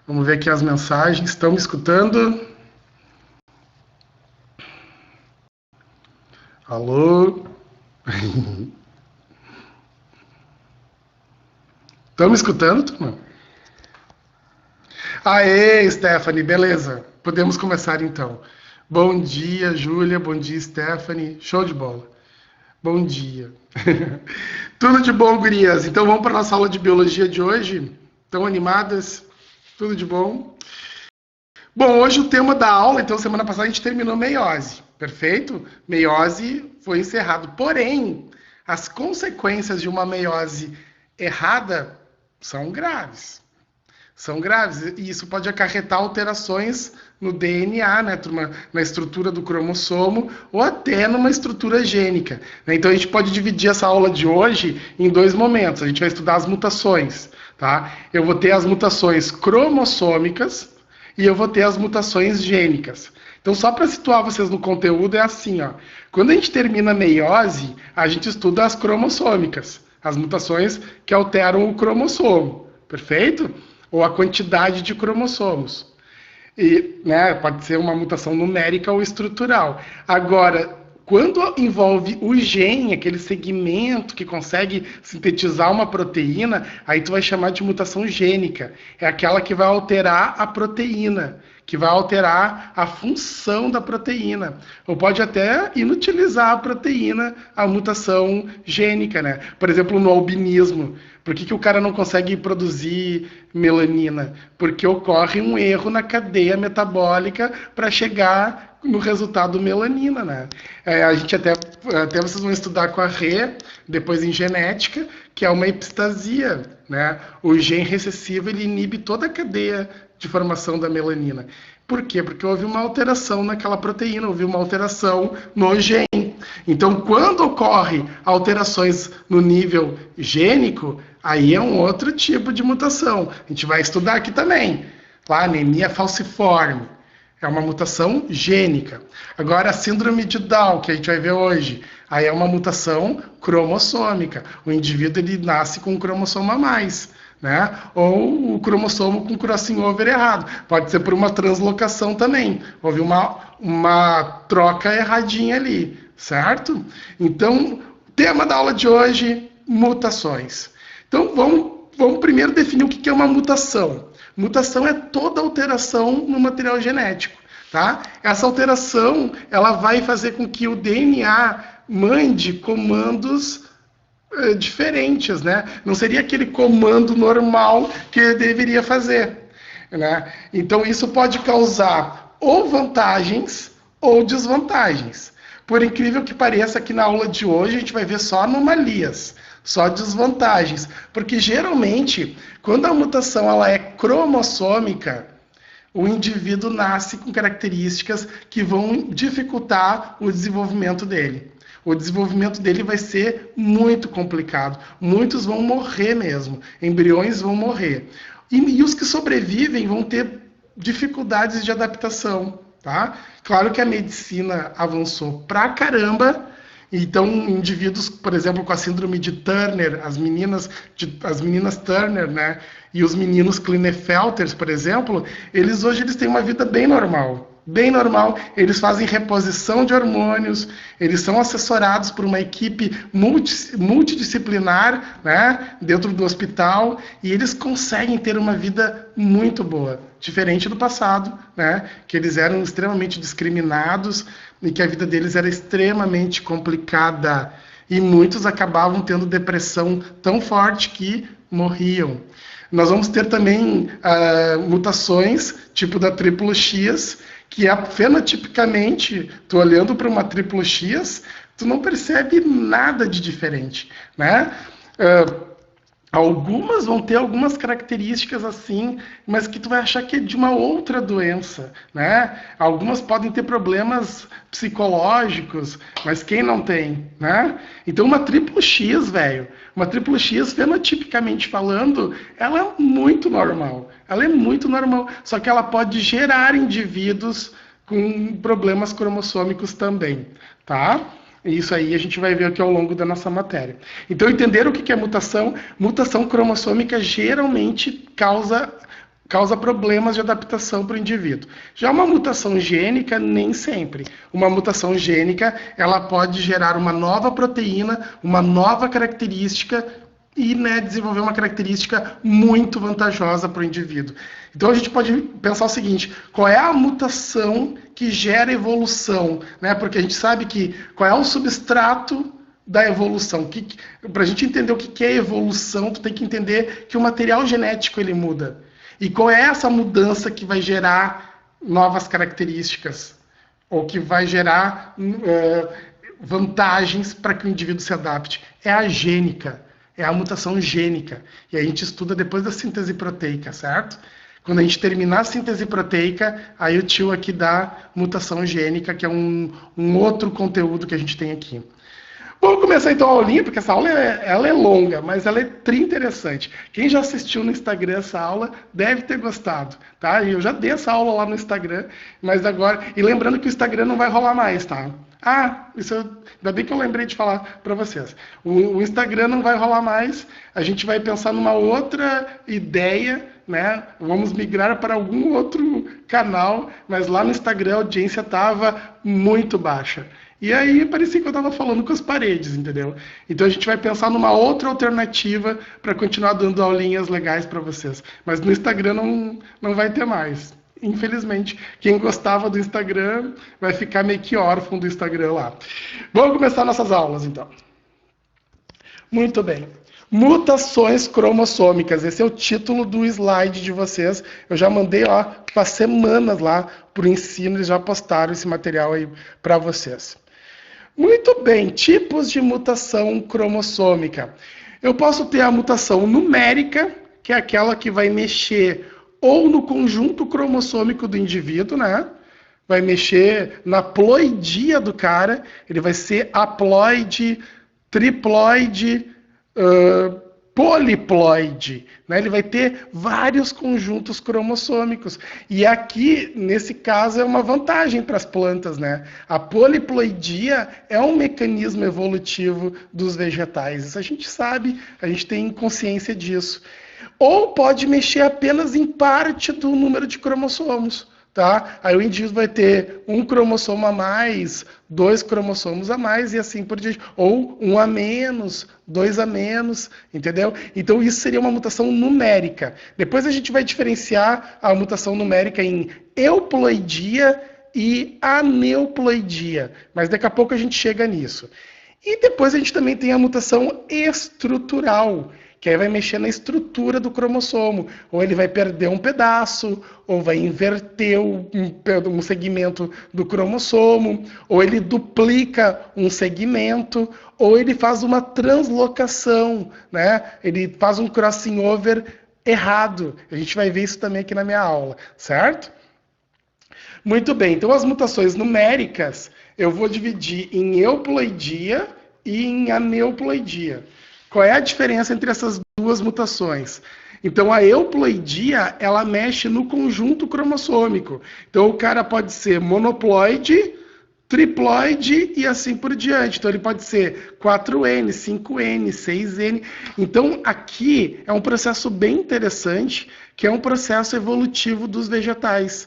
Vamos ver aqui as mensagens. Estão me escutando? Alô? Estão me escutando, turma? Aê, Stephanie, beleza. Podemos começar então. Bom dia, Júlia. Bom dia, Stephanie. Show de bola. Bom dia. Tudo de bom, gurias? Então vamos para a nossa aula de biologia de hoje? Estão animadas? Tudo de bom? Bom, hoje o tema da aula, então semana passada a gente terminou meiose, perfeito? Meiose foi encerrado. Porém, as consequências de uma meiose errada são graves. São graves, e isso pode acarretar alterações no DNA, né, turma, na estrutura do cromossomo ou até numa estrutura gênica, né? Então a gente pode dividir essa aula de hoje em dois momentos. A gente vai estudar as mutações, tá? Eu vou ter as mutações cromossômicas e eu vou ter as mutações gênicas. Então, só para situar vocês no conteúdo, é assim, ó. Quando a gente termina a meiose, a gente estuda as cromossômicas, as mutações que alteram o cromossomo, perfeito? Ou a quantidade de cromossomos. E, né, pode ser uma mutação numérica ou estrutural. Agora, quando envolve o gene, aquele segmento que consegue sintetizar uma proteína, aí tu vai chamar de mutação gênica. É aquela que vai alterar a proteína, que vai alterar a função da proteína. Ou pode até inutilizar a proteína, a mutação gênica, né? Por exemplo, no albinismo. Por que o cara não consegue produzir melanina? Porque ocorre um erro na cadeia metabólica para chegar no resultado melanina, né? A gente até vocês vão estudar com a Rê, depois em genética, que é uma epistasia, né? O gene recessivo ele inibe toda a cadeia de formação da melanina. Por quê? Porque houve uma alteração naquela proteína, houve uma alteração no gene. Então, quando ocorre alterações no nível gênico, aí é um outro tipo de mutação. A gente vai estudar aqui também. Lá, anemia falciforme. É uma mutação gênica. Agora, a síndrome de Down, que a gente vai ver hoje, aí é uma mutação cromossômica. O indivíduo ele nasce com um cromossomo a mais, né? Ou o cromossomo com crossing over errado. Pode ser por uma translocação também. Houve uma troca erradinha ali, certo? Então, tema da aula de hoje, mutações. Então, vamos primeiro definir o que é uma mutação. Mutação é toda alteração no material genético, tá? Essa alteração, ela vai fazer com que o DNA mande comandos diferentes, né? Não seria aquele comando normal que ele deveria fazer, né? Então, isso pode causar ou vantagens ou desvantagens. Por incrível que pareça, aqui na aula de hoje a gente vai ver só anomalias, só desvantagens, porque geralmente, quando a mutação ela é cromossômica, o indivíduo nasce com características que vão dificultar o desenvolvimento dele. O desenvolvimento dele vai ser muito complicado. Muitos vão morrer mesmo. Embriões vão morrer. E os que sobrevivem vão ter dificuldades de adaptação, tá? Claro que a medicina avançou pra caramba. Então, indivíduos, por exemplo, com a síndrome de Turner, as meninas Turner, né, e os meninos Klinefelters, por exemplo, eles têm uma vida bem normal. Bem normal, eles fazem reposição de hormônios, eles são assessorados por uma equipe multidisciplinar, né, dentro do hospital, e eles conseguem ter uma vida muito boa, diferente do passado, né, que eles eram extremamente discriminados e que a vida deles era extremamente complicada, e muitos acabavam tendo depressão tão forte que morriam. Nós vamos ter também mutações, tipo da triplo X, que fenotipicamente, tu olhando para uma triplo X, tu não percebe nada de diferente, né? Algumas vão ter algumas características assim, mas que tu vai achar que é de uma outra doença, né? Algumas podem ter problemas psicológicos, mas quem não tem, né? Então uma triplo X, velho, uma triplo X, fenotipicamente falando, ela é muito normal. Ela é muito normal, só que ela pode gerar indivíduos com problemas cromossômicos também, tá? Isso aí a gente vai ver aqui ao longo da nossa matéria. Então, entender o que é mutação? Mutação cromossômica geralmente causa causa problemas de adaptação para o indivíduo. Já uma mutação gênica, nem sempre. Uma mutação gênica, ela pode gerar uma nova proteína, uma nova característica e, né, desenvolver uma característica muito vantajosa para o indivíduo. Então a gente pode pensar o seguinte: qual é a mutação que gera evolução? Né? Porque a gente sabe que qual é o substrato da evolução. Para a gente entender o que é evolução, tu tem que entender que o material genético ele muda. E qual é essa mudança que vai gerar novas características? Ou que vai gerar vantagens para que o indivíduo se adapte? É a gênica. É a mutação gênica. E a gente estuda depois da síntese proteica, certo? Quando a gente terminar a síntese proteica, aí o tio aqui dá mutação gênica, que é um outro conteúdo que a gente tem aqui. Vamos começar então a aulinha, porque essa aula ela é longa, mas ela é interessante. Quem já assistiu no Instagram essa aula deve ter gostado, tá? Eu já dei essa aula lá no Instagram, mas agora... E lembrando que o Instagram não vai rolar mais, tá? Ainda bem que eu lembrei de falar para vocês. O Instagram não vai rolar mais, a gente vai pensar numa outra ideia, né? Vamos migrar para algum outro canal, mas lá no Instagram a audiência estava muito baixa. E aí parecia que eu estava falando com as paredes, entendeu? Então a gente vai pensar numa outra alternativa para continuar dando aulinhas legais para vocês. Mas no Instagram não vai ter mais. Infelizmente, quem gostava do Instagram vai ficar meio que órfão do Instagram lá. Vamos começar nossas aulas, então. Muito bem. Mutações cromossômicas. Esse é o título do slide de vocês. Eu já mandei faz semanas lá para o ensino, eles já postaram esse material aí para vocês. Muito bem, tipos de mutação cromossômica. Eu posso ter a mutação numérica, que é aquela que vai mexer ou no conjunto cromossômico do indivíduo, né? Vai mexer na ploidia do cara, ele vai ser haploide, triploide, poliploide, né? Ele vai ter vários conjuntos cromossômicos. E aqui, nesse caso, é uma vantagem para as plantas, né? A poliploidia é um mecanismo evolutivo dos vegetais. Isso a gente sabe, a gente tem consciência disso. Ou pode mexer apenas em parte do número de cromossomos, tá? Aí o indivíduo vai ter um cromossomo a mais, 2 cromossomos a mais e assim por diante. Ou 1 a menos, 2 a menos, entendeu? Então isso seria uma mutação numérica. Depois a gente vai diferenciar a mutação numérica em euploidia e aneuploidia. Mas daqui a pouco a gente chega nisso. E depois a gente também tem a mutação estrutural, que aí vai mexer na estrutura do cromossomo. Ou ele vai perder um pedaço, ou vai inverter um segmento do cromossomo, ou ele duplica um segmento, ou ele faz uma translocação, né? Ele faz um crossing over errado. A gente vai ver isso também aqui na minha aula, certo? Muito bem, então as mutações numéricas eu vou dividir em euploidia e em aneuploidia. Qual é a diferença entre essas duas mutações? Então, a euploidia, ela mexe no conjunto cromossômico. Então, o cara pode ser monoploide, triploide e assim por diante. Então, ele pode ser 4N, 5N, 6N. Então, aqui é um processo bem interessante, que é um processo evolutivo dos vegetais.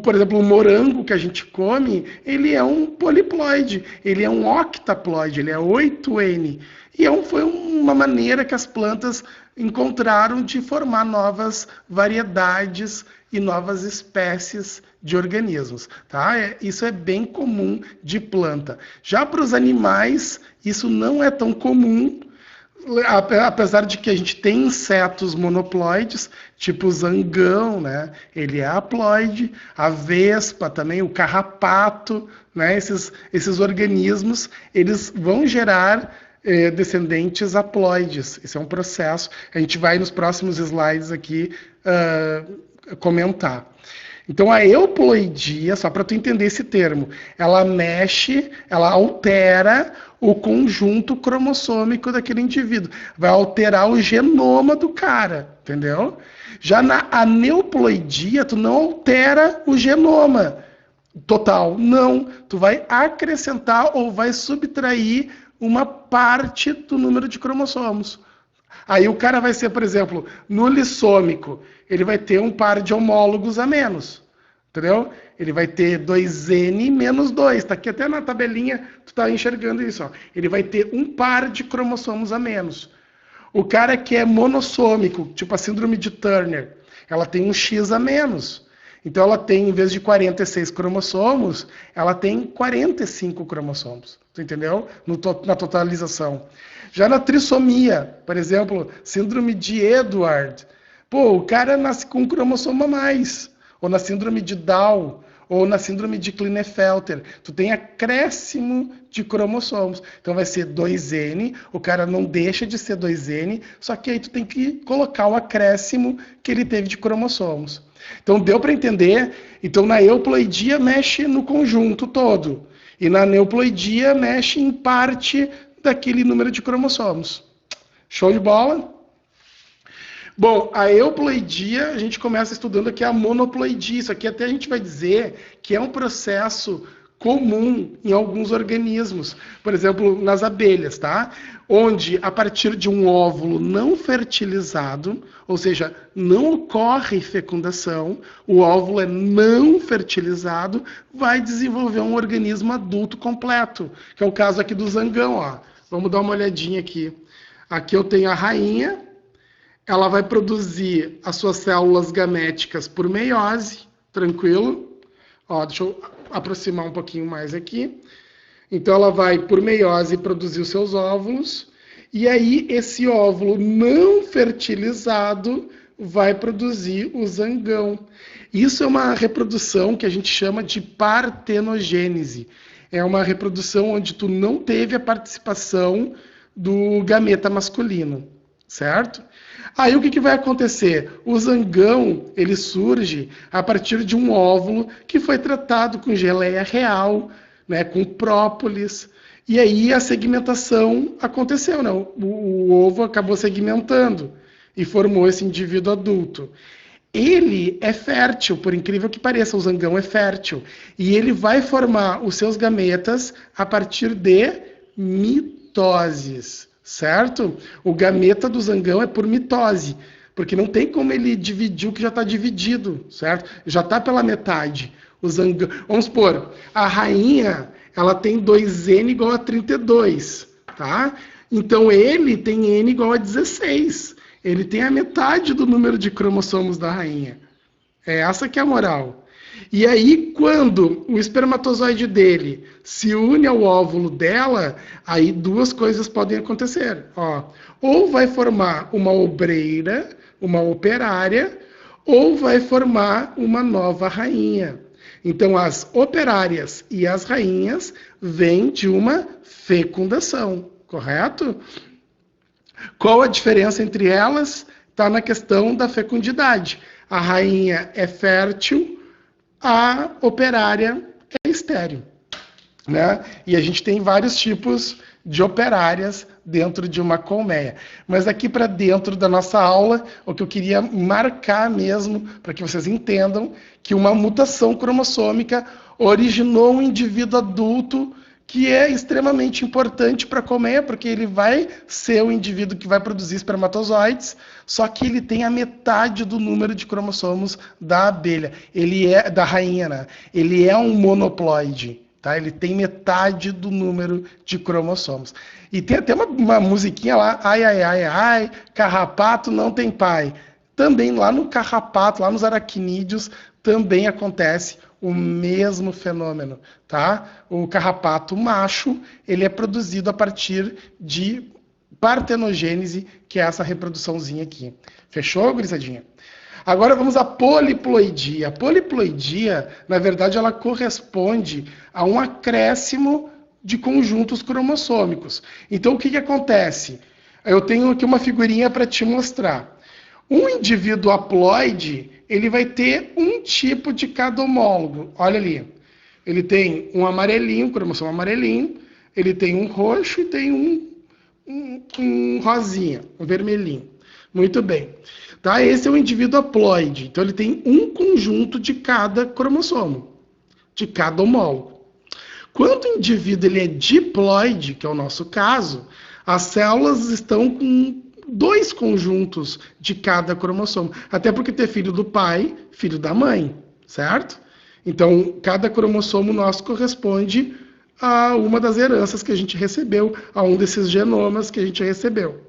Por exemplo, o morango que a gente come, ele é um poliploide, ele é um octaploide, ele é 8N. E foi uma maneira que as plantas encontraram de formar novas variedades e novas espécies de organismos, tá? Isso é bem comum de planta. Já para os animais, isso não é tão comum, apesar de que a gente tem insetos monoploides, tipo o zangão, né? Ele é haploide, a vespa também, o carrapato, né? Esses organismos, eles vão gerar descendentes haploides. Esse é um processo. A gente vai nos próximos slides aqui comentar. Então a euploidia, só para tu entender esse termo, ela mexe, ela altera o conjunto cromossômico daquele indivíduo. Vai alterar o genoma do cara, entendeu? Já na aneuploidia, tu não altera o genoma total, não. Tu vai acrescentar ou vai subtrair uma parte do número de cromossomos. Aí o cara vai ser, por exemplo, no lissômico, ele vai ter um par de homólogos a menos. Entendeu? Ele vai ter 2N menos 2. Tá aqui até na tabelinha, tu tá enxergando isso. Ó. Ele vai ter um par de cromossomos a menos. O cara que é monossômico, tipo a síndrome de Turner, ela tem um X a menos. Então ela tem, em vez de 46 cromossomos, ela tem 45 cromossomos. Tu entendeu? Na totalização. Já na trissomia, por exemplo, síndrome de Edward, pô, o cara nasce com um cromossomo a mais. Ou na síndrome de Down, ou na síndrome de Klinefelter. Tu tem acréscimo de cromossomos. Então vai ser 2N, o cara não deixa de ser 2N, só que aí tu tem que colocar o acréscimo que ele teve de cromossomos. Então deu para entender? Então na euploidia mexe no conjunto todo. E na neuploidia mexe em parte daquele número de cromossomos. Show de bola? Bom, a euploidia, a gente começa estudando aqui a monoploidia. Isso aqui até a gente vai dizer que é um processo comum em alguns organismos. Por exemplo, nas abelhas, tá? Onde, a partir de um óvulo não fertilizado, ou seja, não ocorre fecundação, o óvulo é não fertilizado, vai desenvolver um organismo adulto completo, que é o caso aqui do zangão, ó. Vamos dar uma olhadinha aqui. Aqui eu tenho a rainha. Ela vai produzir as suas células gaméticas por meiose, tranquilo? Ó, deixa eu aproximar um pouquinho mais aqui. Então ela vai, por meiose, produzir os seus óvulos. E aí esse óvulo não fertilizado vai produzir o zangão. Isso é uma reprodução que a gente chama de partenogênese. É uma reprodução onde tu não teve a participação do gameta masculino, certo? Aí o que vai acontecer? O zangão, ele surge a partir de um óvulo que foi tratado com geleia real, né, com própolis, e aí a segmentação aconteceu, né? O ovo acabou segmentando e formou esse indivíduo adulto. Ele é fértil, por incrível que pareça, o zangão é fértil, e ele vai formar os seus gametas a partir de mitoses. Certo? O gameta do zangão é por mitose, porque não tem como ele dividir o que já está dividido, certo? Já está pela metade. O zangão, vamos supor, a rainha, ela tem 2N igual a 32, tá? Então ele tem N igual a 16. Ele tem a metade do número de cromossomos da rainha. É essa que é a moral. E aí, quando o espermatozoide dele se une ao óvulo dela, aí duas coisas podem acontecer. Ó, ou vai formar uma obreira, uma operária, ou vai formar uma nova rainha. Então, as operárias e as rainhas vêm de uma fecundação, correto? Qual a diferença entre elas? Está na questão da fecundidade. A rainha é fértil, a operária é estéril, né? E a gente tem vários tipos de operárias dentro de uma colmeia. Mas aqui para dentro da nossa aula, o que eu queria marcar mesmo, para que vocês entendam, que uma mutação cromossômica originou um indivíduo adulto que é extremamente importante para a colmeia, porque ele vai ser o indivíduo que vai produzir espermatozoides, só que ele tem a metade do número de cromossomos da abelha. Ele é da rainha, né? Ele é um monoploide, tá? Ele tem metade do número de cromossomos. E tem até uma musiquinha lá, ai, ai, ai, ai, carrapato não tem pai. Também lá no carrapato, lá nos aracnídeos, também acontece o mesmo fenômeno, tá? O carrapato macho, ele é produzido a partir de partenogênese, que é essa reproduçãozinha aqui. Fechou, gurizadinha? Agora vamos à poliploidia. A poliploidia, na verdade, ela corresponde a um acréscimo de conjuntos cromossômicos. Então, o que acontece? Eu tenho aqui uma figurinha para te mostrar. Um indivíduo haploide, ele vai ter um tipo de cada homólogo. Olha ali. Ele tem um amarelinho, um cromossomo amarelinho, ele tem um roxo e tem um rosinha, um vermelhinho. Muito bem. Tá? Esse é o indivíduo haploide. Então, ele tem um conjunto de cada cromossomo, de cada homólogo. Quando o indivíduo ele é diploide, que é o nosso caso, as células estão com 2 conjuntos de cada cromossomo. Até porque ter filho do pai, filho da mãe, certo? Então, cada cromossomo nosso corresponde a uma das heranças que a gente recebeu, a um desses genomas que a gente recebeu.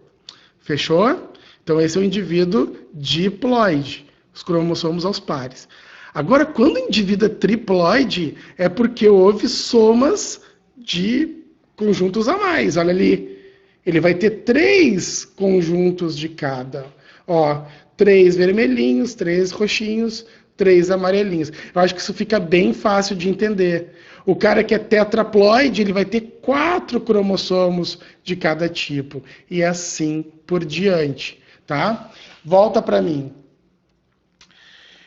Fechou? Então, esse é o indivíduo diploide, os cromossomos aos pares. Agora, quando o indivíduo é triploide, é porque houve somas de conjuntos a mais. Olha ali, ele vai ter 3 conjuntos de cada. Ó, 3 vermelhinhos, 3 roxinhos, 3 amarelinhos. Eu acho que isso fica bem fácil de entender. O cara que é tetraploide, ele vai ter 4 cromossomos de cada tipo. E assim por diante, tá? Volta para mim.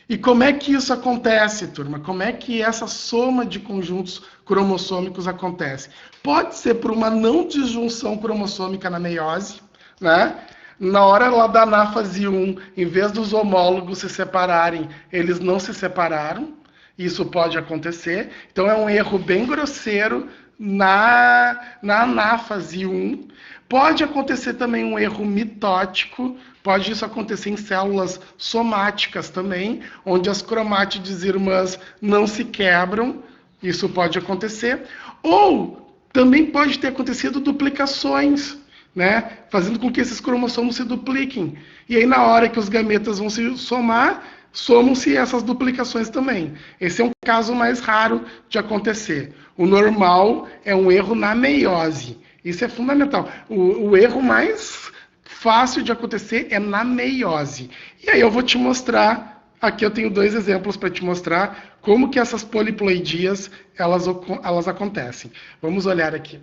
E como é que isso acontece, turma? Como é que essa soma de conjuntos cromossômicos acontece? Pode ser por uma não disjunção cromossômica na meiose, né? Na hora lá da anáfase 1, em vez dos homólogos se separarem, eles não se separaram. Isso pode acontecer. Então é um erro bem grosseiro na anáfase 1. Pode acontecer também um erro mitótico, pode isso acontecer em células somáticas também, onde as cromátides irmãs não se quebram, isso pode acontecer. Ou também pode ter acontecido duplicações, né? Fazendo com que esses cromossomos se dupliquem. E aí na hora que os gametas vão se somar, somam-se essas duplicações também. Esse é um caso mais raro de acontecer. O normal é um erro na meiose. Isso é fundamental. O erro mais fácil de acontecer é na meiose. E aí eu vou te mostrar, aqui eu tenho 2 exemplos para te mostrar como que essas poliploidias elas acontecem. Vamos olhar aqui.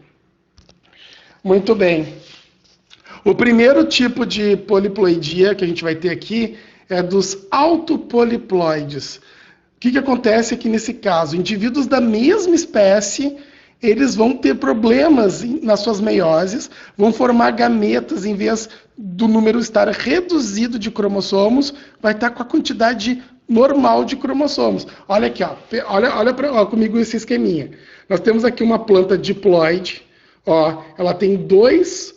Muito bem. O primeiro tipo de poliploidia que a gente vai ter aqui é dos autopoliploides. O que acontece aqui nesse caso? Indivíduos da mesma espécie, eles vão ter problemas nas suas meioses, vão formar gametas, em vez do número estar reduzido de cromossomos, vai estar com a quantidade normal de cromossomos. Olha aqui, ó, olha comigo esse esqueminha. Nós temos aqui uma planta diploide, ó, ela tem 2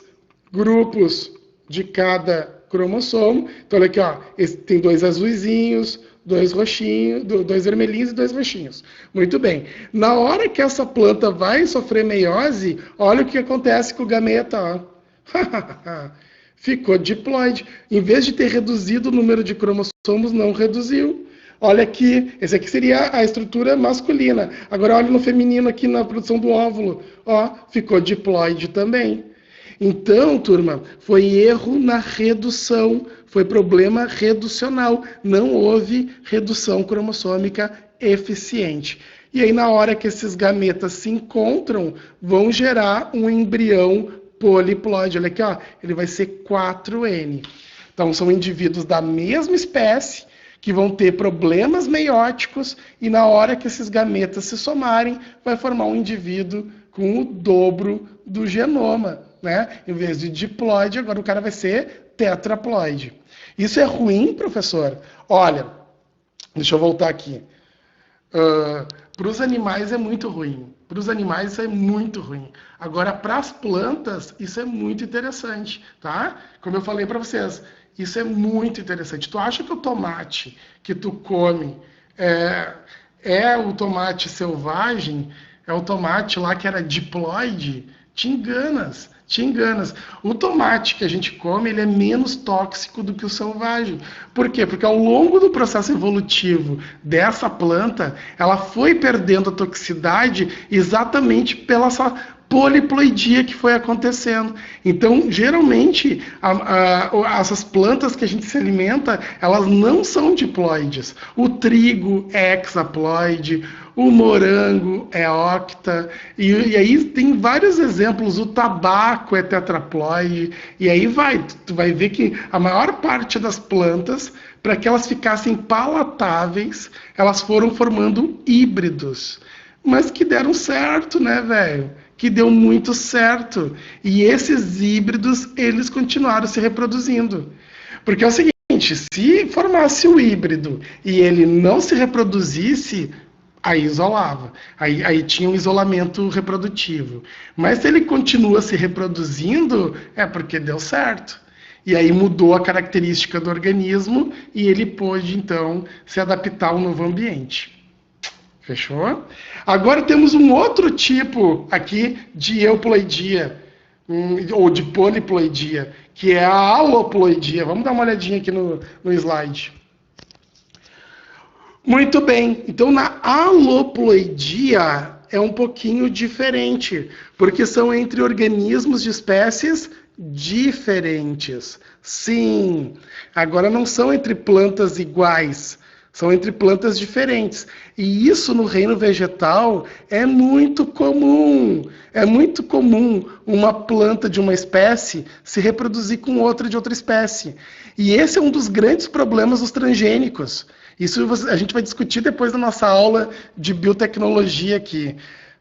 grupos de cada cromossomo. Então, olha aqui, ó, tem 2 azuisinhos, 2 roxinhos, 2 vermelhinhos e 2 roxinhos. Muito bem. Na hora que essa planta vai sofrer meiose, olha o que acontece com o gameta, ó. Ficou diploide. Em vez de ter reduzido o número de cromossomos, não reduziu. Olha aqui, esse aqui seria a estrutura masculina. Agora olha no feminino aqui na produção do óvulo. Ó, ficou diploide também. Então, turma, foi erro na redução, foi problema reducional, não houve redução cromossômica eficiente. E aí, na hora que esses gametas se encontram, vão gerar um embrião poliploide. Olha aqui, ó, ele vai ser 4N. Então, são indivíduos da mesma espécie que vão ter problemas meióticos e na hora que esses gametas se somarem, vai formar um indivíduo com o dobro do genoma, né? Em vez de diploide, agora o cara vai ser tetraploide. Isso é ruim, professor? Olha, deixa eu voltar aqui. Para os animais é muito ruim. Para os animais isso é muito ruim. Agora, para as plantas, isso é muito interessante, tá? Como eu falei para vocês, isso é muito interessante. Tu acha que o tomate que tu come é o tomate selvagem? É o tomate lá que era diploide? Te enganas, te enganas. O tomate que a gente come, ele é menos tóxico do que o selvagem. Por quê? Porque ao longo do processo evolutivo dessa planta, ela foi perdendo a toxicidade exatamente pela essa poliploidia que foi acontecendo. Então, geralmente, essas plantas que a gente se alimenta, elas não são diploides. O trigo é hexaploide, o morango é octa, e aí tem vários exemplos, o tabaco é tetraploide, e aí tu vai ver que a maior parte das plantas, para que elas ficassem palatáveis, elas foram formando híbridos, mas que deram certo, né, velho? Que deu muito certo. E esses híbridos, eles continuaram se reproduzindo. Porque é o seguinte, se formasse o híbrido e ele não se reproduzisse, aí isolava. Aí tinha um isolamento reprodutivo. Mas se ele continua se reproduzindo, é porque deu certo. E aí mudou a característica do organismo e ele pôde, então, se adaptar ao novo ambiente. Fechou? Agora temos um outro tipo aqui de euploidia, ou de poliploidia, que é a aloploidia. Vamos dar uma olhadinha aqui no slide. Muito bem, então na aloploidia é um pouquinho diferente, porque são entre organismos de espécies diferentes. Sim, agora não são entre plantas iguais, são entre plantas diferentes. E isso no reino vegetal é muito comum. É muito comum uma planta de uma espécie se reproduzir com outra de outra espécie. E esse é um dos grandes problemas dos transgênicos. Isso a gente vai discutir depois da nossa aula de biotecnologia aqui.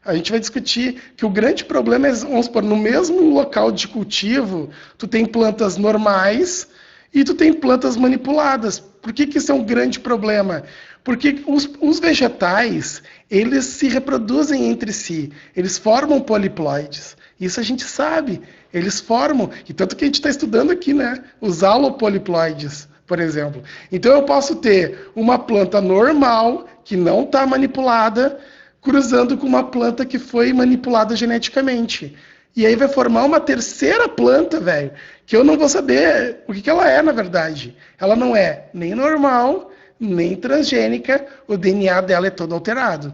A gente vai discutir que o grande problema é, vamos supor, no mesmo local de cultivo, tu tem plantas normais e tu tem plantas manipuladas. Por que isso é um grande problema? Porque os vegetais, eles se reproduzem entre si, eles formam poliploides. Isso a gente sabe, eles formam, e tanto que a gente está estudando aqui, né? Os alopoliploides, por exemplo. Então eu posso ter uma planta normal, que não está manipulada, cruzando com uma planta que foi manipulada geneticamente. E aí vai formar uma terceira planta, velho, que eu não vou saber o que ela é, na verdade. Ela não é nem normal, nem transgênica, o DNA dela é todo alterado.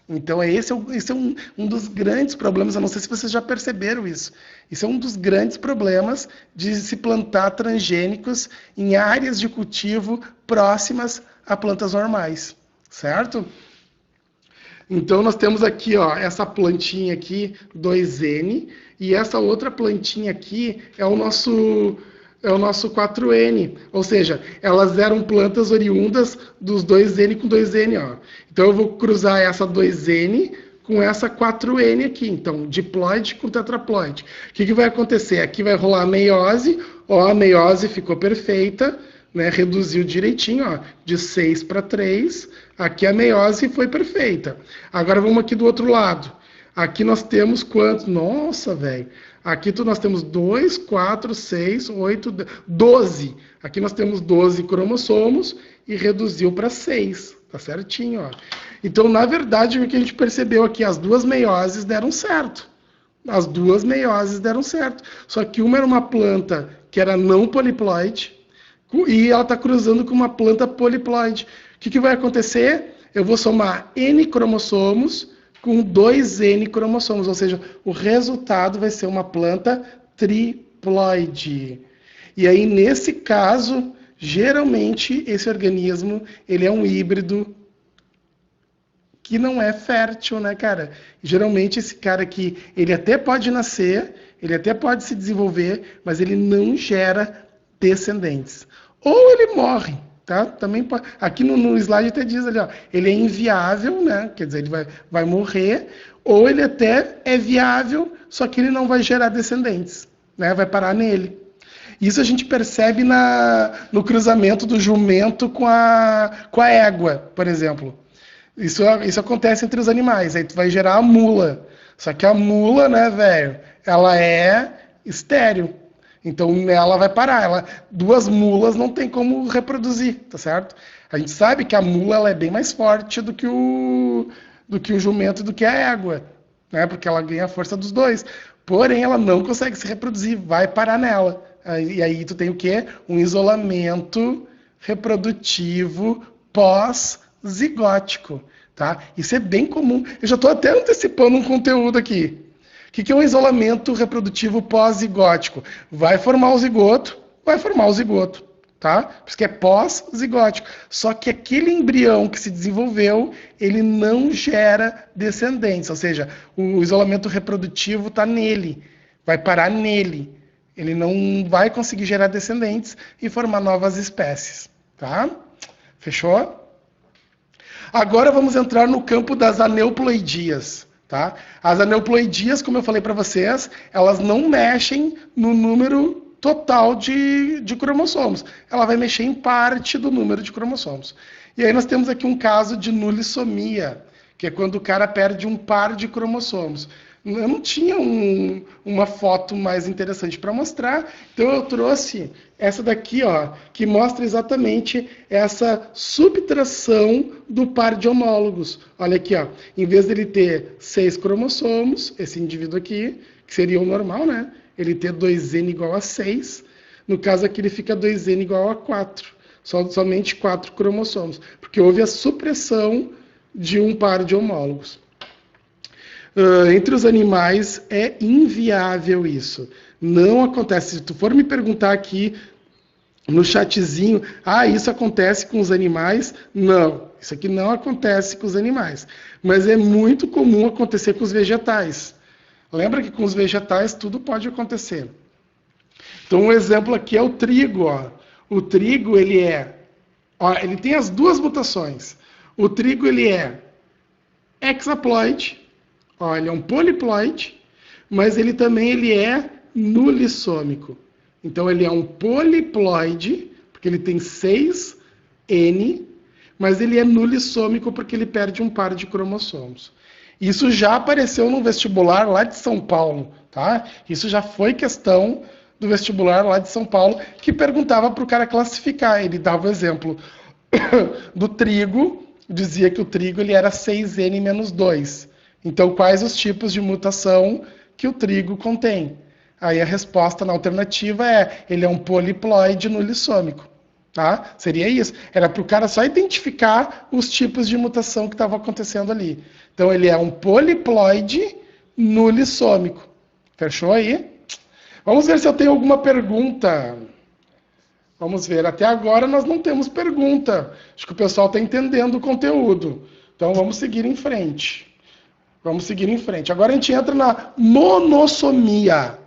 Então esse é um dos grandes problemas, eu não sei se vocês já perceberam isso. Isso é um dos grandes problemas de se plantar transgênicos em áreas de cultivo próximas a plantas normais, certo? Então nós temos aqui, ó, essa plantinha aqui, 2N, e essa outra plantinha aqui é o nosso 4N, ou seja, elas eram plantas oriundas dos 2N com 2N, ó. Então eu vou cruzar essa 2N com essa 4N aqui, então diploide com tetraploide. O que vai acontecer? Aqui vai rolar a meiose, ó, a meiose ficou perfeita, né, reduziu direitinho, ó, de 6 para 3, aqui a meiose foi perfeita. Agora vamos aqui do outro lado. Aqui nós temos quantos? Nossa, velho. Aqui nós temos 2, 4, 6, 8, 12. Aqui nós temos 12 cromossomos e reduziu para 6. Tá certinho, ó. Então, na verdade, o que a gente percebeu aqui, as duas meioses deram certo. As duas meioses deram certo. Só que uma era uma planta que era não poliploide, e ela está cruzando com uma planta poliploide. O que vai acontecer? Eu vou somar N cromossomos com 2N cromossomos, ou seja, o resultado vai ser uma planta triploide. E aí, nesse caso, geralmente, esse organismo, ele é um híbrido que não é fértil, né, cara? Geralmente, esse cara aqui, ele até pode nascer, ele até pode se desenvolver, mas ele não gera descendentes. Ou ele morre, tá? Também pode... Aqui no slide até diz ali, ó, ele é inviável, né? Quer dizer, ele vai morrer, ou ele até é viável, só que ele não vai gerar descendentes, né? Vai parar nele. Isso a gente percebe no cruzamento do jumento com a égua, por exemplo. Isso acontece entre os animais, aí tu vai gerar a mula. Só que a mula, né, velho, ela é estéril. Então ela vai parar. Duas mulas não tem como reproduzir, tá certo? A gente sabe que a mula ela é bem mais forte do que o jumento e do que a égua, né? Porque ela ganha a força dos dois. Porém, ela não consegue se reproduzir, vai parar nela. E aí tu tem o quê? Um isolamento reprodutivo pós-zigótico, tá? Isso é bem comum. Eu já estou até antecipando um conteúdo aqui. O que é um isolamento reprodutivo pós-zigótico? Vai formar o zigoto, tá? Por isso que é pós-zigótico. Só que aquele embrião que se desenvolveu, ele não gera descendentes, ou seja, o isolamento reprodutivo está nele, vai parar nele. Ele não vai conseguir gerar descendentes e formar novas espécies, tá? Fechou? Agora vamos entrar no campo das aneuploidias. Tá? As aneuploidias, como eu falei para vocês, elas não mexem no número total de cromossomos. Ela vai mexer em parte do número de cromossomos. E aí nós temos aqui um caso de nulissomia, que é quando o cara perde um par de cromossomos. Eu não tinha uma foto mais interessante para mostrar, então eu trouxe essa daqui, ó, que mostra exatamente essa subtração do par de homólogos. Olha aqui, ó, em vez dele ter 6 cromossomos, esse indivíduo aqui, que seria o normal, né? Ele ter 2n igual a 6, no caso aqui ele fica 2n igual a 4, somente 4 cromossomos, porque houve a supressão de um par de homólogos. Entre os animais é inviável isso. Não acontece. Se tu for me perguntar aqui no chatzinho, isso acontece com os animais? Não, isso aqui não acontece com os animais. Mas é muito comum acontecer com os vegetais. Lembra que com os vegetais tudo pode acontecer. Então, um exemplo aqui é o trigo. Ó. O trigo, ele tem as duas mutações. O trigo, ele é hexaploide. Ele é um poliploide, mas ele também é nulissômico. Então, ele é um poliploide, porque ele tem 6N, mas ele é nulissômico porque ele perde um par de cromossomos. Isso já apareceu no vestibular lá de São Paulo, tá? Isso já foi questão do vestibular lá de São Paulo, que perguntava para o cara classificar. Ele dava o exemplo do trigo, dizia que o trigo ele era 6N menos 2. Então, quais os tipos de mutação que o trigo contém? Aí a resposta na alternativa ele é um poliploide nulissômico. Tá? Seria isso. Era para o cara só identificar os tipos de mutação que estavam acontecendo ali. Então, ele é um poliploide nulissômico. Fechou aí? Vamos ver se eu tenho alguma pergunta. Vamos ver. Até agora nós não temos pergunta. Acho que o pessoal está entendendo o conteúdo. Então, vamos seguir em frente. Vamos seguir em frente. Agora a gente entra na monossomia.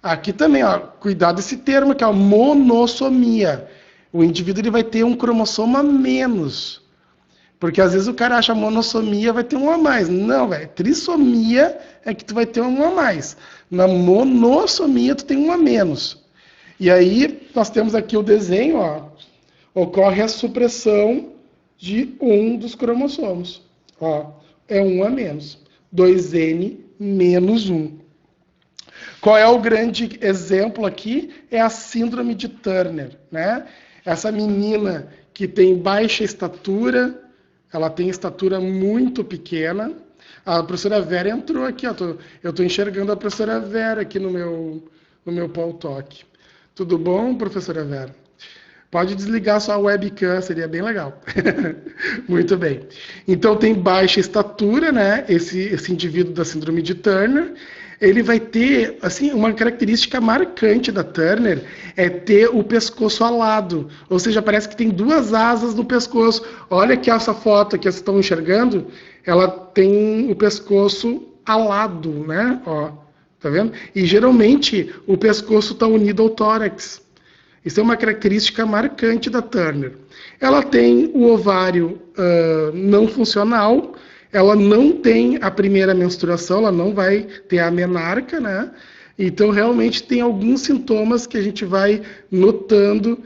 Aqui também, ó, cuidado esse termo que é a monossomia. O indivíduo ele vai ter um cromossomo a menos. Porque às vezes o cara acha monossomia vai ter um a mais. Não, velho. Trissomia é que tu vai ter um a mais. Na monossomia tu tem um a menos. E aí nós temos aqui o desenho, ó. Ocorre a supressão de um dos cromossomos. Ó, é um a menos. 2N menos 1. Qual é o grande exemplo aqui? É a síndrome de Turner, né? Essa menina que tem baixa estatura, ela tem estatura muito pequena. A professora Vera entrou aqui, ó, eu estou enxergando a professora Vera aqui no meu Paul Talk. Tudo bom, professora Vera? Pode desligar sua webcam, seria bem legal. Muito bem. Então, tem baixa estatura, né? Esse indivíduo da síndrome de Turner. Ele vai ter, assim, uma característica marcante da Turner é ter o pescoço alado. Ou seja, parece que tem duas asas no pescoço. Olha aqui essa foto que vocês estão enxergando. Ela tem o pescoço alado, né? Ó, tá vendo? E, geralmente, o pescoço está unido ao tórax. Isso é uma característica marcante da Turner. Ela tem o ovário não funcional, ela não tem a primeira menstruação, ela não vai ter a menarca, né? Então, realmente, tem alguns sintomas que a gente vai notando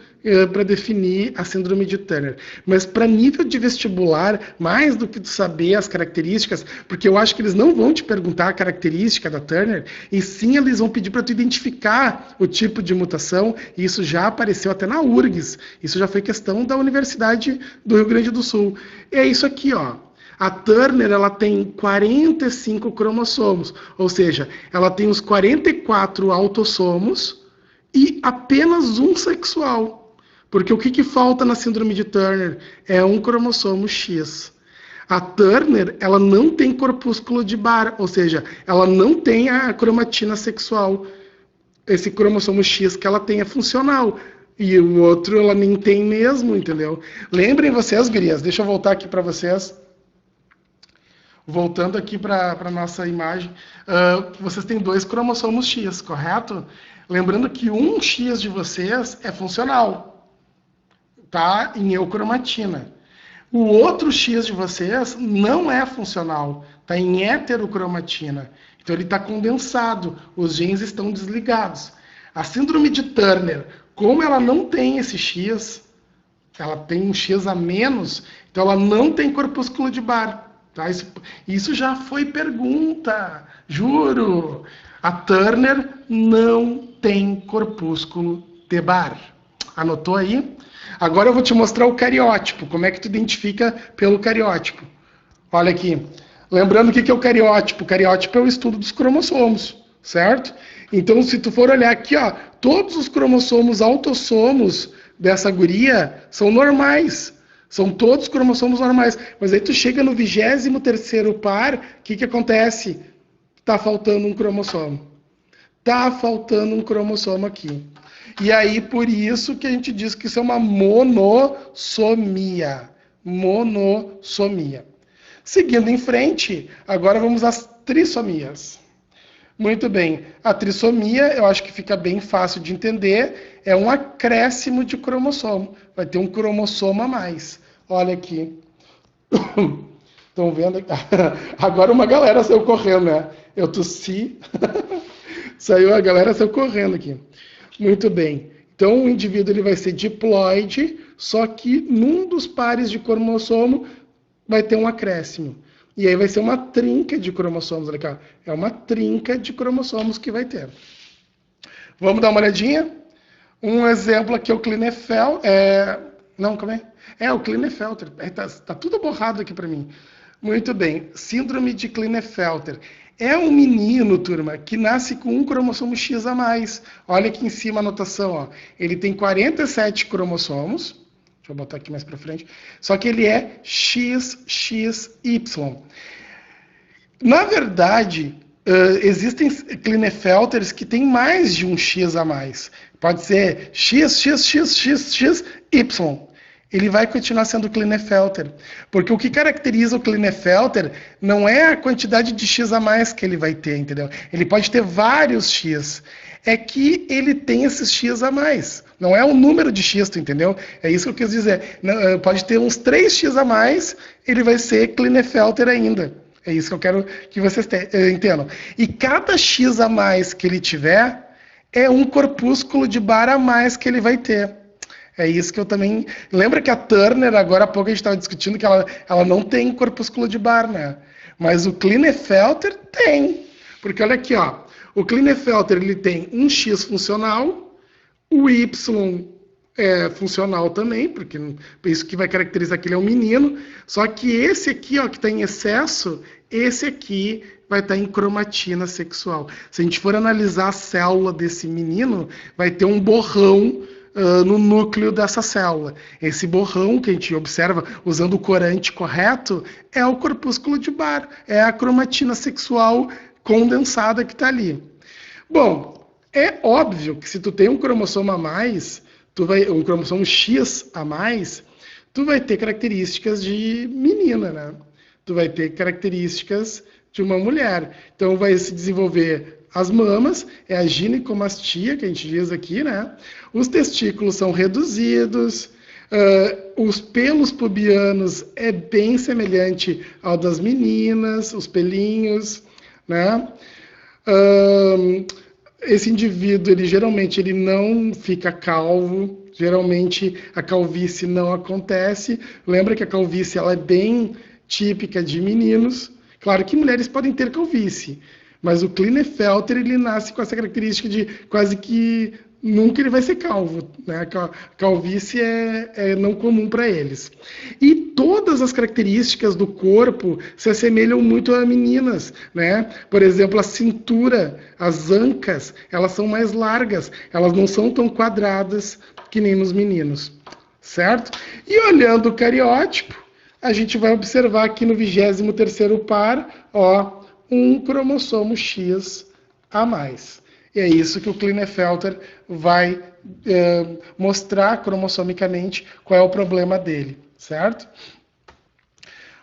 para definir a síndrome de Turner. Mas, para nível de vestibular, mais do que tu saber as características, porque eu acho que eles não vão te perguntar a característica da Turner, e sim eles vão pedir para tu identificar o tipo de mutação, e isso já apareceu até na URGS. Isso já foi questão da Universidade do Rio Grande do Sul. E é isso aqui, ó. A Turner ela tem 45 cromossomos, ou seja, ela tem os 44 autossomos e apenas um sexual. Porque o que falta na síndrome de Turner é um cromossomo X. A Turner ela não tem corpúsculo de Barr, ou seja, ela não tem a cromatina sexual. Esse cromossomo X que ela tem é funcional. E o outro ela nem tem mesmo, entendeu? Lembrem vocês, gurias, deixa eu voltar aqui para vocês. Voltando aqui para a nossa imagem, vocês têm 2 cromossomos X, correto? Lembrando que um X de vocês é funcional, tá? Em eucromatina. O outro X de vocês não é funcional, tá em heterocromatina. Então ele está condensado, os genes estão desligados. A síndrome de Turner, como ela não tem esse X, ela tem um X a menos, então ela não tem corpúsculo de Barr. Tá? Isso já foi pergunta, juro. A Turner não tem corpúsculo de Barr. Anotou aí? Agora eu vou te mostrar o cariótipo. Como é que tu identifica pelo cariótipo? Olha aqui. Lembrando o que é o cariótipo. O cariótipo é o estudo dos cromossomos, certo? Então, se tu for olhar aqui, ó, todos os cromossomos autossomos dessa guria são normais. São todos cromossomos normais. Mas aí tu chega no 23º par, o que acontece? Tá faltando um cromossomo. Tá faltando um cromossomo aqui. E aí, por isso que a gente diz que isso é uma monossomia. Monossomia. Seguindo em frente, agora vamos às trissomias. Muito bem. A trissomia, eu acho que fica bem fácil de entender, é um acréscimo de cromossomo. Vai ter um cromossomo a mais. Olha aqui. Estão vendo? Agora uma galera saiu correndo, né? Eu tossi. A galera saiu correndo aqui. Muito bem. Então, o indivíduo ele vai ser diploide, só que num dos pares de cromossomo vai ter um acréscimo. E aí vai ser uma trinca de cromossomos. Olha cá. É uma trinca de cromossomos que vai ter. Vamos dar uma olhadinha? Um exemplo aqui é o Klinefelter. Não, como é? É o Klinefelter. Tá tudo borrado aqui para mim. Muito bem. Síndrome de Klinefelter. É um menino, turma, que nasce com um cromossomo X a mais. Olha aqui em cima a anotação, ó. Ele tem 47 cromossomos. Deixa eu botar aqui mais para frente. Só que ele é XXY. Na verdade, existem Klinefelters que têm mais de um X a mais. Pode ser XXXXXY. Ele vai continuar sendo Klinefelter. Porque o que caracteriza o Klinefelter não é a quantidade de X a mais que ele vai ter, entendeu? Ele pode ter vários X. É que ele tem esses X a mais. Não é o número de X, tu entendeu? É isso que eu quis dizer. Não, pode ter uns 3X a mais, ele vai ser Klinefelter ainda. É isso que eu quero que vocês entendam. E cada X a mais que ele tiver, é um corpúsculo de Barr a mais que ele vai ter. É isso que eu também... Lembra que a Turner, agora há pouco a gente estava discutindo que ela não tem corpúsculo de Barr, né? Mas o Klinefelter tem. Porque olha aqui, ó. O Klinefelter ele tem um X funcional, o Y é funcional também, porque isso que vai caracterizar que ele é um menino. Só que esse aqui, ó, que está em excesso, esse aqui vai estar em cromatina sexual. Se a gente for analisar a célula desse menino, vai ter um borrão no núcleo dessa célula. Esse borrão que a gente observa usando o corante correto é o corpúsculo de Barr, é a cromatina sexual condensada que está ali. Bom, é óbvio que se tu tem um cromossomo a mais, um cromossomo X a mais, tu vai ter características de menina, né? Tu vai ter características de uma mulher. Então vai se desenvolver as mamas, é a ginecomastia, que a gente diz aqui, né? Os testículos são reduzidos, os pelos pubianos é bem semelhante ao das meninas, os pelinhos, né? Esse indivíduo, geralmente ele não fica calvo, geralmente a calvície não acontece. Lembra que a calvície ela é bem típica de meninos. Claro que mulheres podem ter calvície, mas o Klinefelter ele nasce com essa característica de quase que nunca ele vai ser calvo, né? A calvície é não comum para eles. E todas as características do corpo se assemelham muito a meninas, né? Por exemplo, a cintura, as ancas, elas são mais largas, elas não são tão quadradas que nem nos meninos, certo? E olhando o cariótipo, a gente vai observar aqui no 23º par, ó, um cromossomo X a mais. E é isso que o Klinefelter vai mostrar cromossomicamente qual é o problema dele, certo?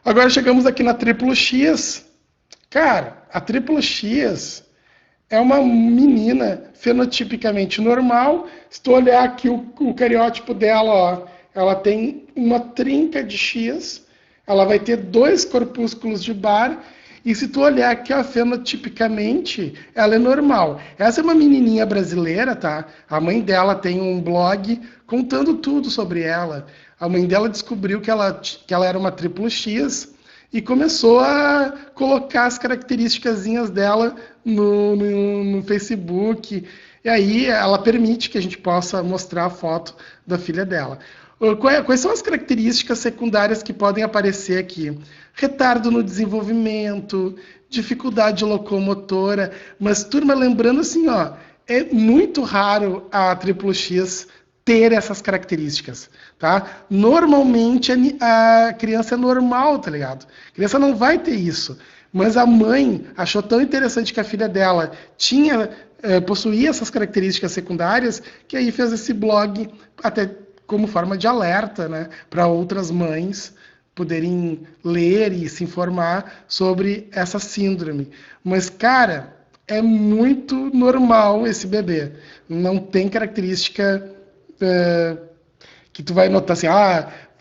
Agora chegamos aqui na triplo X. Cara, a triplo X é uma menina fenotipicamente normal. Se tu olhar aqui o cariótipo dela, ó, ela tem uma trinca de X, ela vai ter 2 corpúsculos de Barr. E se tu olhar aqui, ó, fenotipicamente, ela é normal. Essa é uma menininha brasileira, tá? A mãe dela tem um blog contando tudo sobre ela. A mãe dela descobriu que ela era uma triplo X e começou a colocar as características dela no Facebook. E aí ela permite que a gente possa mostrar a foto da filha dela. Quais são as características secundárias que podem aparecer aqui? Retardo no desenvolvimento, dificuldade locomotora, mas, turma, lembrando assim, ó, é muito raro a triplo X ter essas características, tá? Normalmente a criança é normal, tá ligado? A criança não vai ter isso, mas a mãe achou tão interessante que a filha dela possuía essas características secundárias, que aí fez esse blog até como forma de alerta, né, para outras mães poderem ler e se informar sobre essa síndrome. Mas, cara, é muito normal esse bebê. Não tem característica que tu vai notar assim,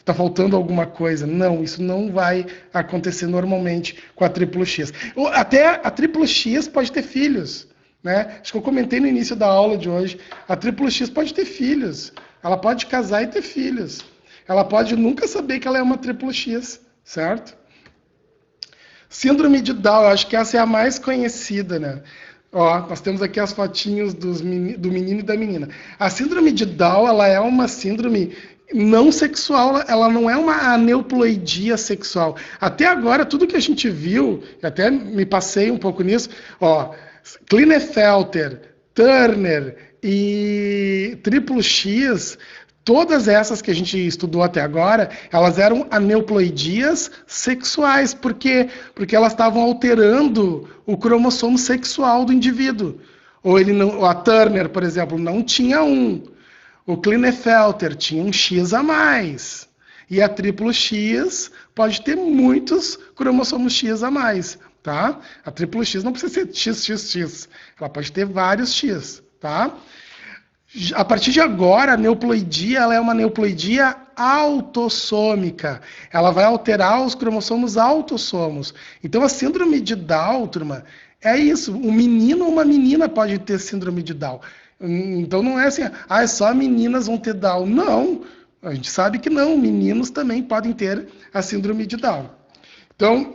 tá faltando alguma coisa. Não, isso não vai acontecer normalmente com a triplo X. Até a triplo X pode ter filhos, né? Acho que eu comentei no início da aula de hoje. A triplo X pode ter filhos. Ela pode casar e ter filhos. Ela pode nunca saber que ela é uma triplo X, certo? Síndrome de Down, eu acho que essa é a mais conhecida, né? Ó, nós temos aqui as fotinhos do menino e da menina. A síndrome de Down, ela é uma síndrome não sexual, ela não é uma aneuploidia sexual. Até agora, tudo que a gente viu, até me passei um pouco nisso, ó, Klinefelter, Turner e triplo X, todas essas que a gente estudou até agora, elas eram aneuploidias sexuais. Por quê? Porque elas estavam alterando o cromossomo sexual do indivíduo. A Turner, por exemplo, não tinha um. O Klinefelter tinha um X a mais. E a triplo X pode ter muitos cromossomos X a mais, tá? A triplo X não precisa ser XXX. Ela pode ter vários X, tá? A partir de agora, a aneuploidia ela é uma aneuploidia autossômica. Ela vai alterar os cromossomos autossomos. Então, a síndrome de Down, turma, é isso. Um menino ou uma menina pode ter síndrome de Down. Então, não é assim, só meninas vão ter Down. Não, a gente sabe que não. Meninos também podem ter a síndrome de Down. Então,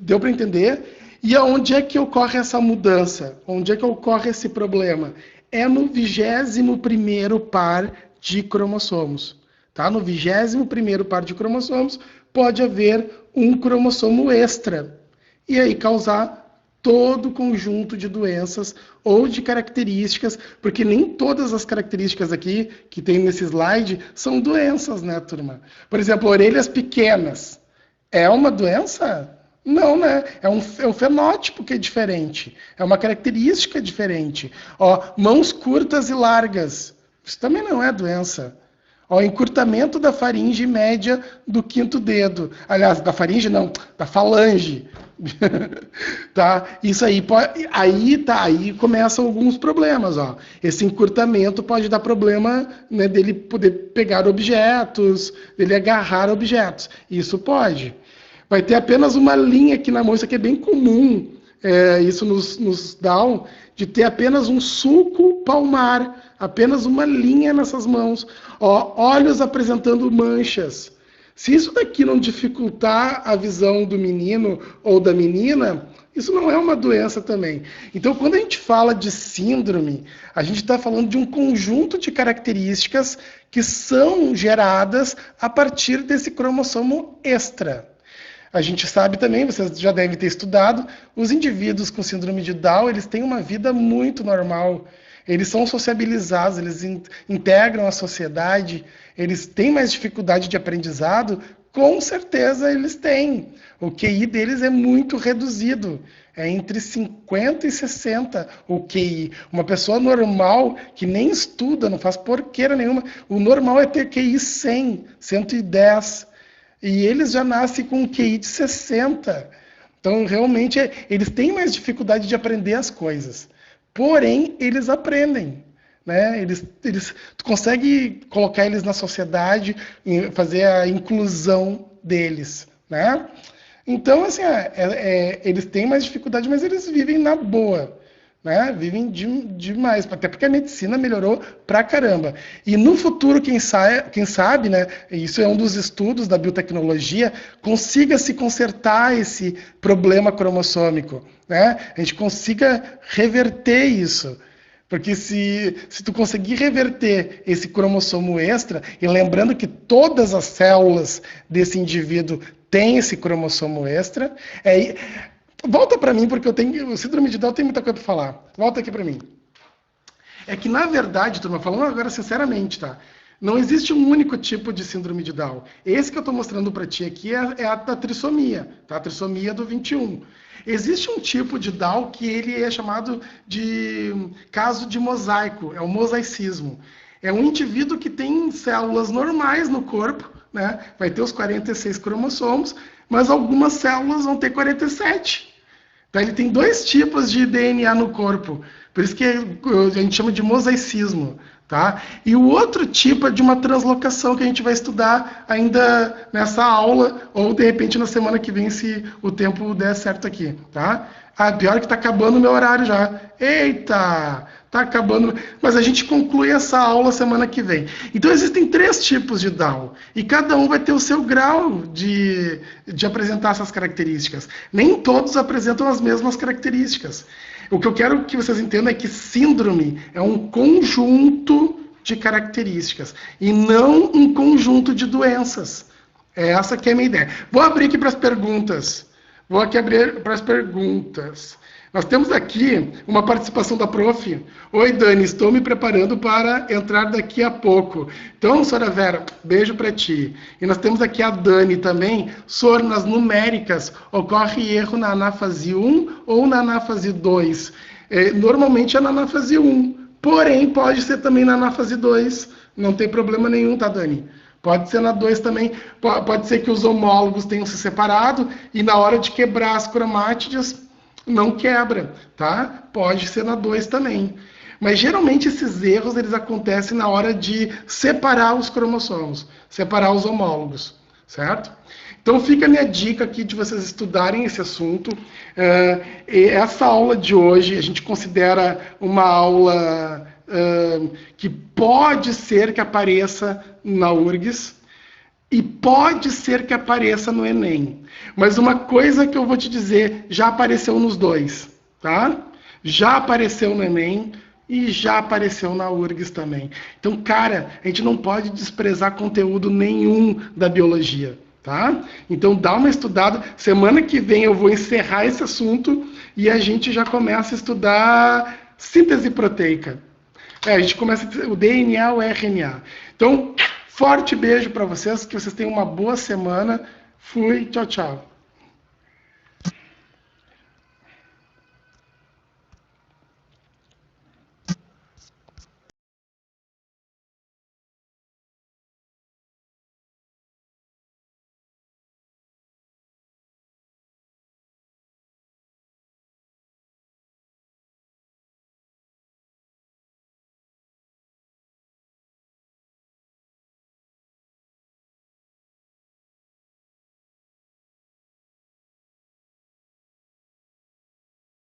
deu para entender? E aonde é que ocorre essa mudança? Onde é que ocorre esse problema? É no 21º par de cromossomos. Tá? No 21º par de cromossomos pode haver um cromossomo extra. E aí causar todo o conjunto de doenças ou de características, porque nem todas as características aqui que tem nesse slide são doenças, né, turma? Por exemplo, orelhas pequenas. É uma doença? Não, né? É um fenótipo que é diferente. É uma característica diferente. Ó, mãos curtas e largas. Isso também não é doença. Ó, encurtamento da faringe média do quinto dedo. Aliás, da faringe não, da falange. Tá? Isso aí aí começam alguns problemas, ó. Esse encurtamento pode dar problema, né, dele poder pegar objetos, dele agarrar objetos. Isso pode. Vai ter apenas uma linha aqui na mão, isso aqui é bem comum, isso nos Down, de ter apenas um sulco palmar, apenas uma linha nessas mãos. Ó, olhos apresentando manchas. Se isso daqui não dificultar a visão do menino ou da menina, isso não é uma doença também. Então, quando a gente fala de síndrome, a gente está falando de um conjunto de características que são geradas a partir desse cromossomo extra. A gente sabe também, vocês já devem ter estudado, os indivíduos com síndrome de Down, eles têm uma vida muito normal. Eles são sociabilizados, eles integram a sociedade, eles têm mais dificuldade de aprendizado, com certeza eles têm. O QI deles é muito reduzido, é entre 50 e 60 o QI. Uma pessoa normal, que nem estuda, não faz porqueira nenhuma, o normal é ter QI 100, 110. E eles já nascem com um QI de 60. Então, realmente, eles têm mais dificuldade de aprender as coisas. Porém, eles aprendem. Né? Tu consegue colocar eles na sociedade, fazer a inclusão deles. Né? Então, assim, eles têm mais dificuldade, mas eles vivem na boa. né? Vivem demais, até porque a medicina melhorou pra caramba. E no futuro, quem sabe, né? Isso é um dos estudos da biotecnologia, consiga se consertar esse problema cromossômico, né? A gente consiga reverter isso. Porque se tu conseguir reverter esse cromossomo extra, e lembrando que todas as células desse indivíduo têm esse cromossomo extra, volta para mim, porque o síndrome de Down tem muita coisa para falar. Volta aqui para mim. É que, na verdade, turma, falando agora sinceramente, tá? Não existe um único tipo de síndrome de Down. Esse que eu estou mostrando para ti aqui é a da trissomia, tá? A trissomia do 21. Existe um tipo de Down que ele é chamado de caso de mosaico, é o mosaicismo. É um indivíduo que tem células normais no corpo, né? Vai ter os 46 cromossomos, mas algumas células vão ter 47. Então ele tem dois tipos de DNA no corpo. Por isso que a gente chama de mosaicismo. Tá? E o outro tipo é de uma translocação que a gente vai estudar ainda nessa aula, ou de repente na semana que vem, se o tempo der certo aqui. Tá? Pior que está acabando o meu horário já. Eita! Está acabando. Mas a gente conclui essa aula semana que vem. Então existem 3 tipos de Down. E cada um vai ter o seu grau de apresentar essas características. Nem todos apresentam as mesmas características. O que eu quero que vocês entendam é que síndrome é um conjunto de características e não um conjunto de doenças. É essa que é a minha ideia. Vou abrir aqui para as perguntas. Nós temos aqui uma participação da prof. Oi, Dani, estou me preparando para entrar daqui a pouco. Então, Sora Vera, beijo para ti. E nós temos aqui a Dani também. Sor, nas numéricas, ocorre erro na anáfase 1 ou na anáfase 2? Normalmente é na anáfase 1, porém pode ser também na anáfase 2. Não tem problema nenhum, tá, Dani? Pode ser na 2 também. Pode ser que os homólogos tenham se separado e na hora de quebrar as cromátides não quebra, tá? Pode ser na 2 também. Mas geralmente esses erros eles acontecem na hora de separar os cromossomos, separar os homólogos, certo? Então fica a minha dica aqui de vocês estudarem esse assunto. Essa aula de hoje a gente considera uma aula que pode ser que apareça na URGS, e pode ser que apareça no Enem. Mas uma coisa que eu vou te dizer, já apareceu nos dois, tá? Já apareceu no Enem e já apareceu na URGS também. Então, cara, a gente não pode desprezar conteúdo nenhum da biologia, tá? Então, dá uma estudada. Semana que vem eu vou encerrar esse assunto e a gente já começa a estudar síntese proteica. A gente começa o DNA, o RNA. Então, forte beijo para vocês, que vocês tenham uma boa semana. Fui, tchau, tchau.